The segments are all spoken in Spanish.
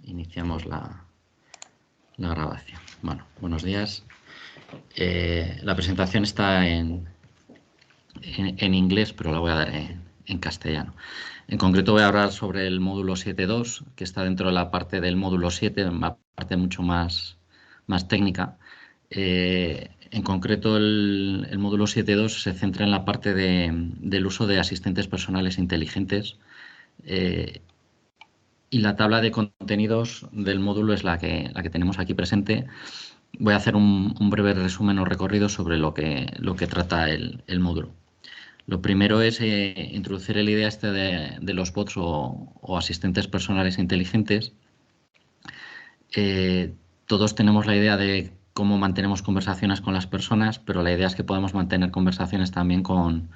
Iniciamos la grabación. Bueno, buenos días. La presentación está en inglés, pero la voy a dar en castellano. En concreto voy a hablar sobre el módulo 7.2, que está dentro de la parte del módulo 7, una parte mucho más técnica. En concreto, el módulo 7.2 se centra en la parte del uso de asistentes personales inteligentes. Y la tabla de contenidos del módulo es la que tenemos aquí presente. Voy a hacer un breve resumen o recorrido sobre lo que trata el módulo. Lo primero es introducir la idea de los bots o asistentes personales inteligentes. Todos tenemos la idea de cómo mantenemos conversaciones con las personas, pero la idea es que podemos mantener conversaciones también con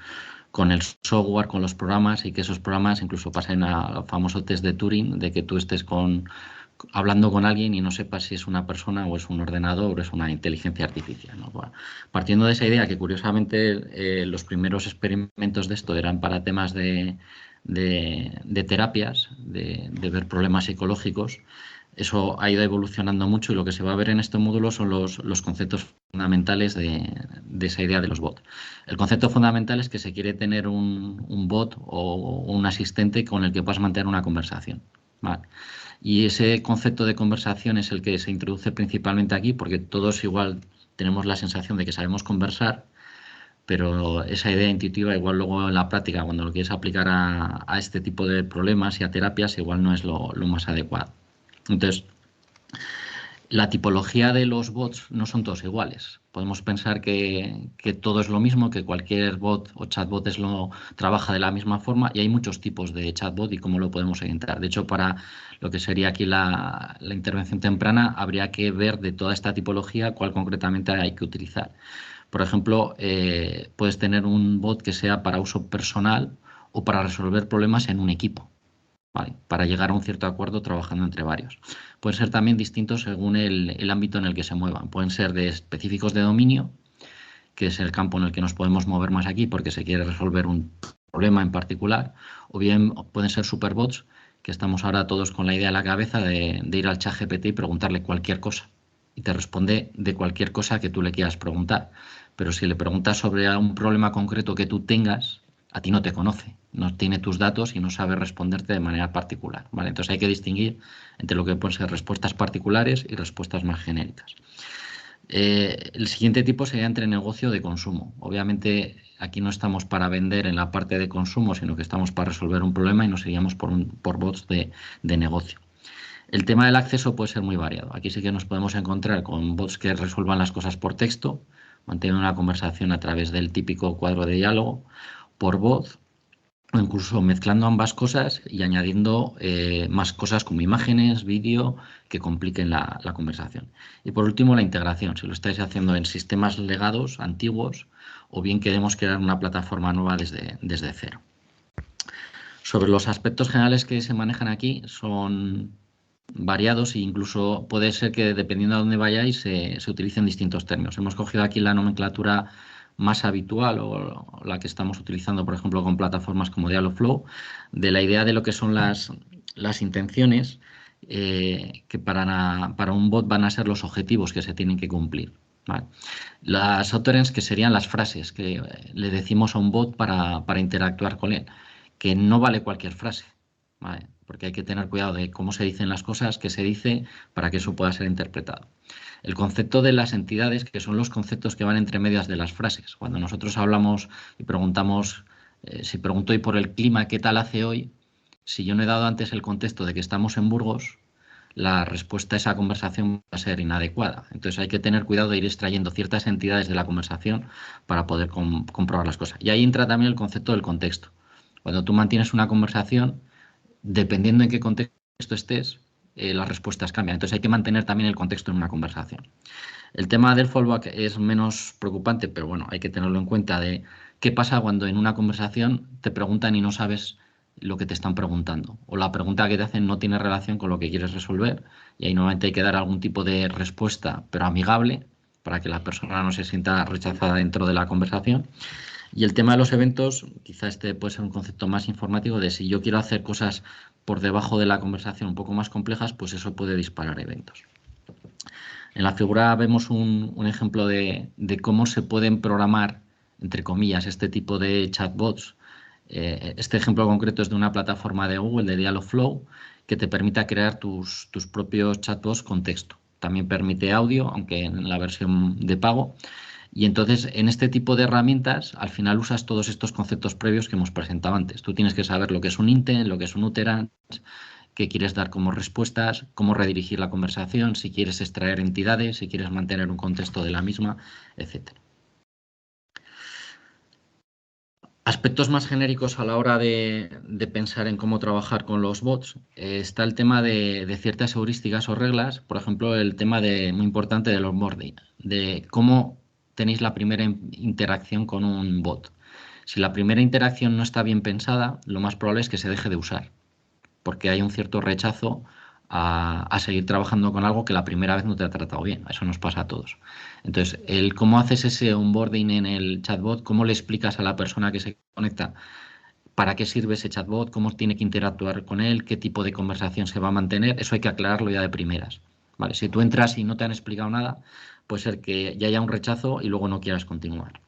el software, con los programas, y que esos programas incluso pasen al famoso test de Turing, de que tú estés hablando con alguien y no sepas si es una persona o es un ordenador o es una inteligencia artificial, ¿no? Bueno, partiendo de esa idea, que curiosamente los primeros experimentos de esto eran para temas de terapias, de ver problemas psicológicos. Eso ha ido evolucionando mucho y lo que se va a ver en este módulo son los conceptos fundamentales de esa idea de los bots. El concepto fundamental es que se quiere tener un bot o un asistente con el que puedas mantener una conversación, ¿vale? Y ese concepto de conversación es el que se introduce principalmente aquí, porque todos igual tenemos la sensación de que sabemos conversar, pero esa idea intuitiva igual luego en la práctica, cuando lo quieres aplicar a este tipo de problemas y a terapias, igual no es lo más adecuado. Entonces, la tipología de los bots no son todos iguales. Podemos pensar que todo es lo mismo, que cualquier bot o chatbot trabaja de la misma forma, y hay muchos tipos de chatbot y cómo lo podemos orientar. De hecho, para lo que sería aquí la intervención temprana, habría que ver de toda esta tipología cuál concretamente hay que utilizar. Por ejemplo, puedes tener un bot que sea para uso personal o para resolver problemas en un equipo, ¿vale? Para llegar a un cierto acuerdo trabajando entre varios. Pueden ser también distintos según el ámbito en el que se muevan. Pueden ser de específicos de dominio, que es el campo en el que nos podemos mover más aquí porque se quiere resolver un problema en particular, o bien pueden ser superbots, que estamos ahora todos con la idea en la cabeza de ir al ChatGPT y preguntarle cualquier cosa, y te responde de cualquier cosa que tú le quieras preguntar. Pero si le preguntas sobre un problema concreto que tú tengas, a ti no te conoce, no tiene tus datos y no sabe responderte de manera particular, ¿vale? Entonces hay que distinguir entre lo que pueden ser respuestas particulares y respuestas más genéricas. El siguiente tipo sería entre negocio de consumo. Obviamente aquí no estamos para vender en la parte de consumo, sino que estamos para resolver un problema y nos iríamos por bots de negocio. El tema del acceso puede ser muy variado. Aquí sí que nos podemos encontrar con bots que resuelvan las cosas por texto, mantienen una conversación a través del típico cuadro de diálogo, por voz, o incluso mezclando ambas cosas y añadiendo más cosas como imágenes, vídeo, que compliquen la conversación. Y por último, la integración, si lo estáis haciendo en sistemas legados, antiguos, o bien queremos crear una plataforma nueva desde cero. Sobre los aspectos generales que se manejan aquí son variados e incluso puede ser que dependiendo de dónde vayáis se utilicen distintos términos. Hemos cogido aquí la nomenclatura más habitual o la que estamos utilizando, por ejemplo, con plataformas como Dialogflow, de la idea de lo que son las intenciones que para un bot van a ser los objetivos que se tienen que cumplir, ¿vale? Las utterances, que serían las frases que le decimos a un bot para interactuar con él, que no vale cualquier frase, ¿vale? Porque hay que tener cuidado de cómo se dicen las cosas, qué se dice, para que eso pueda ser interpretado. El concepto de las entidades, que son los conceptos que van entre medias de las frases. Cuando nosotros hablamos y preguntamos, si pregunto hoy por el clima, ¿qué tal hace hoy? Si yo no he dado antes el contexto de que estamos en Burgos, la respuesta a esa conversación va a ser inadecuada. Entonces hay que tener cuidado de ir extrayendo ciertas entidades de la conversación para poder comprobar las cosas. Y ahí entra también el concepto del contexto. Cuando tú mantienes una conversación, dependiendo en qué contexto estés, las respuestas cambian. Entonces hay que mantener también el contexto en una conversación. El tema del fallback es menos preocupante, pero bueno, hay que tenerlo en cuenta de qué pasa cuando en una conversación te preguntan y no sabes lo que te están preguntando, o la pregunta que te hacen no tiene relación con lo que quieres resolver, y ahí normalmente hay que dar algún tipo de respuesta, pero amigable, para que la persona no se sienta rechazada dentro de la conversación. Y el tema de los eventos, quizá este puede ser un concepto más informático de si yo quiero hacer cosas por debajo de la conversación un poco más complejas, pues eso puede disparar eventos. En la figura vemos un ejemplo de cómo se pueden programar, entre comillas, este tipo de chatbots. Este ejemplo concreto es de una plataforma de Google, de Dialogflow, que te permita crear tus propios chatbots con texto. También permite audio, aunque en la versión de pago. Y entonces, en este tipo de herramientas, al final usas todos estos conceptos previos que hemos presentado antes. Tú tienes que saber lo que es un intent, lo que es un utterance, qué quieres dar como respuestas, cómo redirigir la conversación, si quieres extraer entidades, si quieres mantener un contexto de la misma, etcétera. Aspectos más genéricos a la hora de pensar en cómo trabajar con los bots, está el tema de ciertas heurísticas o reglas, por ejemplo, el tema muy importante del onboarding, de cómo tenéis la primera interacción con un bot. Si la primera interacción no está bien pensada, lo más probable es que se deje de usar, porque hay un cierto rechazo a seguir trabajando con algo que la primera vez no te ha tratado bien. Eso nos pasa a todos. Entonces, cómo haces ese onboarding en el chatbot, cómo le explicas a la persona que se conecta para qué sirve ese chatbot, cómo tiene que interactuar con él, qué tipo de conversación se va a mantener, eso hay que aclararlo ya de primeras. ¿Vale? Si tú entras y no te han explicado nada, puede ser que ya haya un rechazo y luego no quieras continuar.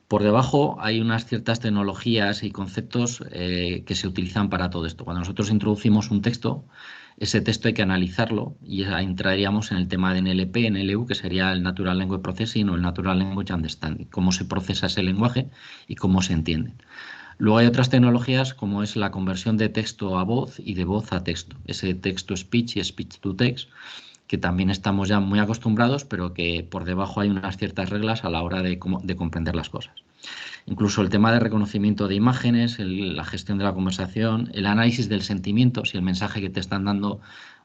Por debajo hay unas ciertas tecnologías y conceptos que se utilizan para todo esto. Cuando nosotros introducimos un texto, ese texto hay que analizarlo y ahí entraríamos en el tema de NLP, NLU, que sería el Natural Language Processing o el Natural Language Understanding, cómo se procesa ese lenguaje y cómo se entiende. Luego hay otras tecnologías como es la conversión de texto a voz y de voz a texto, ese text-to-speech y speech-to-text, que también estamos ya muy acostumbrados, pero que por debajo hay unas ciertas reglas a la hora de comprender las cosas. Incluso el tema de reconocimiento de imágenes, la gestión de la conversación, el análisis del sentimiento, si el mensaje que te están dando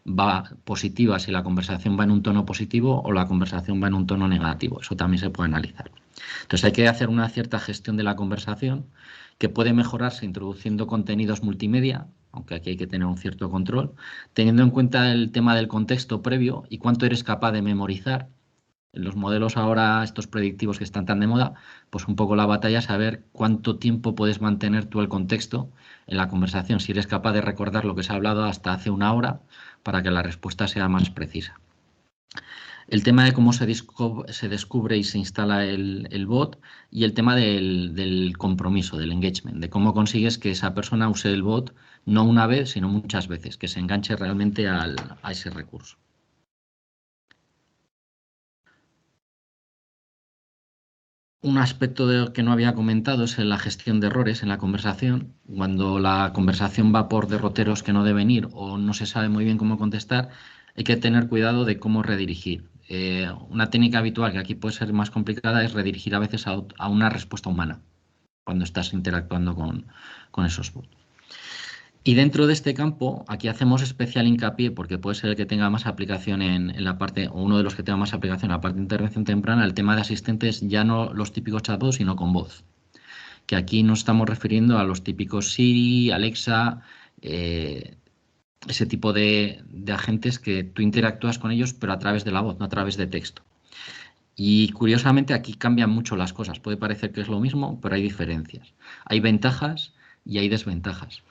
va positiva, si la conversación va en un tono positivo o la conversación va en un tono negativo. Eso también se puede analizar. Entonces hay que hacer una cierta gestión de la conversación que puede mejorarse introduciendo contenidos multimedia, aunque aquí hay que tener un cierto control, teniendo en cuenta el tema del contexto previo y cuánto eres capaz de memorizar. En los modelos ahora, estos predictivos que están tan de moda, pues un poco la batalla es saber cuánto tiempo puedes mantener tú el contexto en la conversación, si eres capaz de recordar lo que se ha hablado hasta hace una hora para que la respuesta sea más precisa. El tema de cómo se descubre y se instala el bot y el tema del compromiso, del engagement, de cómo consigues que esa persona use el bot no una vez, sino muchas veces, que se enganche realmente a ese recurso. Un aspecto que no había comentado es la gestión de errores en la conversación. Cuando la conversación va por derroteros que no deben ir o no se sabe muy bien cómo contestar, hay que tener cuidado de cómo redirigir. Una técnica habitual que aquí puede ser más complicada es redirigir a veces a una respuesta humana cuando estás interactuando con esos bots. Y dentro de este campo, aquí hacemos especial hincapié, porque puede ser el que tenga más aplicación en la parte, o uno de los que tenga más aplicación en la parte de intervención temprana, el tema de asistentes, ya no los típicos chatbots, sino con voz. Que aquí nos estamos refiriendo a los típicos Siri, Alexa, ese tipo de agentes que tú interactúas con ellos, pero a través de la voz, no a través de texto. Y curiosamente aquí cambian mucho las cosas. Puede parecer que es lo mismo, pero hay diferencias. Hay ventajas y hay desventajas.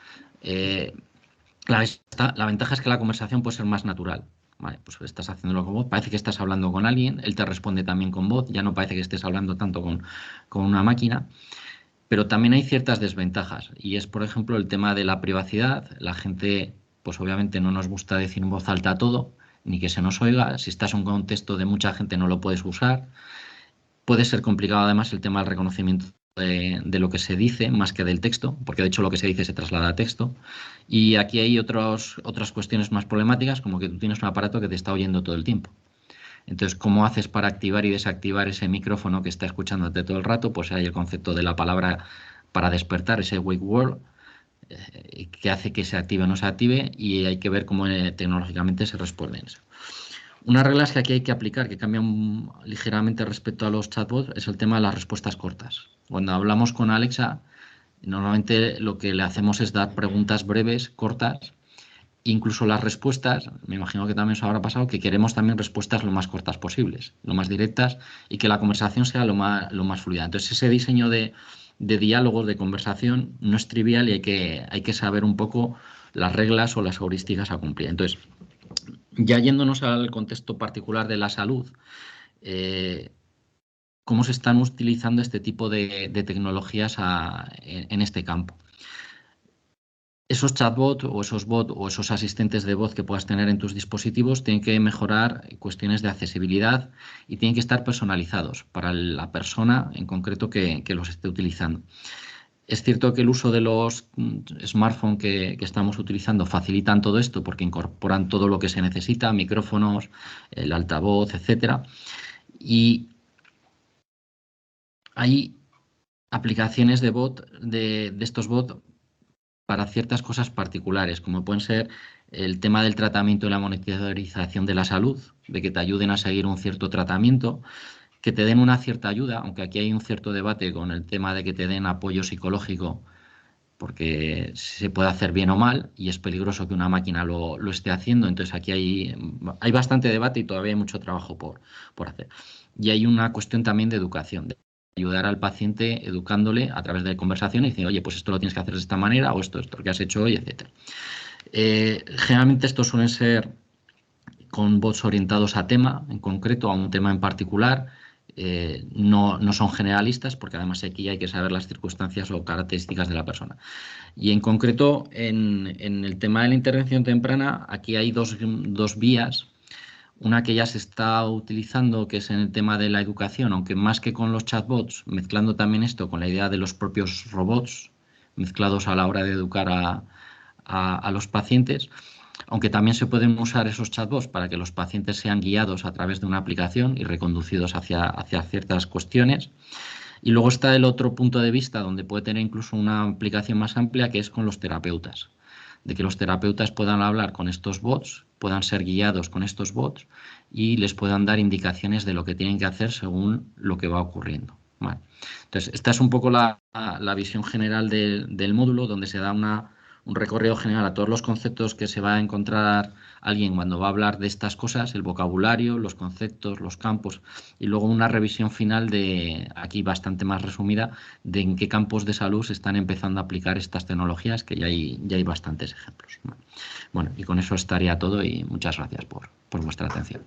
La ventaja es que la conversación puede ser más natural. Vale, pues estás haciéndolo con voz, parece que estás hablando con alguien, él te responde también con voz, ya no parece que estés hablando tanto con una máquina, pero también hay ciertas desventajas y es, por ejemplo, el tema de la privacidad. La gente, pues obviamente no nos gusta decir en voz alta todo, ni que se nos oiga. Si estás en un contexto de mucha gente no lo puedes usar. Puede ser complicado además el tema del reconocimiento de lo que se dice más que del texto, porque de hecho lo que se dice se traslada a texto. Y aquí hay otras cuestiones más problemáticas, como que tú tienes un aparato que te está oyendo todo el tiempo. Entonces, ¿cómo haces para activar y desactivar ese micrófono que está escuchándote todo el rato? Pues hay el concepto de la palabra para despertar, ese wake word, que hace que se active o no se active, y hay que ver cómo tecnológicamente se responde eso. Unas reglas que aquí hay que aplicar, que cambian ligeramente respecto a los chatbots, es el tema de las respuestas cortas. Cuando hablamos con Alexa, normalmente lo que le hacemos es dar preguntas breves, cortas, incluso las respuestas, me imagino que también os habrá pasado, que queremos también respuestas lo más cortas posibles, lo más directas y que la conversación sea lo más fluida. Entonces, ese diseño de diálogos, de conversación, no es trivial y hay que saber un poco las reglas o las heurísticas a cumplir. Entonces, ya yéndonos al contexto particular de la salud, eh, ¿cómo se están utilizando este tipo de tecnologías en este campo? Esos chatbots o esos bots o esos asistentes de voz que puedas tener en tus dispositivos tienen que mejorar cuestiones de accesibilidad y tienen que estar personalizados para la persona en concreto que los esté utilizando. Es cierto que el uso de los smartphones que estamos utilizando facilitan todo esto porque incorporan todo lo que se necesita, micrófonos, el altavoz, etcétera. Y hay aplicaciones de bot, de estos bots para ciertas cosas particulares, como pueden ser el tema del tratamiento y la monitorización de la salud, de que te ayuden a seguir un cierto tratamiento, que te den una cierta ayuda, aunque aquí hay un cierto debate con el tema de que te den apoyo psicológico, porque se puede hacer bien o mal y es peligroso que una máquina lo esté haciendo. Entonces aquí hay bastante debate y todavía hay mucho trabajo por hacer. Y hay una cuestión también de educación, de ayudar al paciente educándole a través de conversaciones y diciendo, oye, pues esto lo tienes que hacer de esta manera o esto que has hecho hoy, etcétera. Generalmente estos suelen ser con bots orientados a tema en concreto, a un tema en particular. No son generalistas porque además aquí hay que saber las circunstancias o características de la persona. Y en concreto, en el tema de la intervención temprana, aquí hay dos vías. Una que ya se está utilizando, que es en el tema de la educación, aunque más que con los chatbots, mezclando también esto con la idea de los propios robots, mezclados a la hora de educar a los pacientes, aunque también se pueden usar esos chatbots para que los pacientes sean guiados a través de una aplicación y reconducidos hacia ciertas cuestiones. Y luego está el otro punto de vista donde puede tener incluso una aplicación más amplia, que es con los terapeutas, de que los terapeutas puedan hablar con estos bots, puedan ser guiados con estos bots y les puedan dar indicaciones de lo que tienen que hacer según lo que va ocurriendo. Vale. Entonces, esta es un poco la visión general del módulo, donde se da un recorrido general a todos los conceptos que se va a encontrar alguien cuando va a hablar de estas cosas, el vocabulario, los conceptos, los campos, y luego una revisión final de, aquí bastante más resumida, de en qué campos de salud se están empezando a aplicar estas tecnologías, que ya hay bastantes ejemplos. Bueno, y con eso estaría todo y muchas gracias por vuestra atención.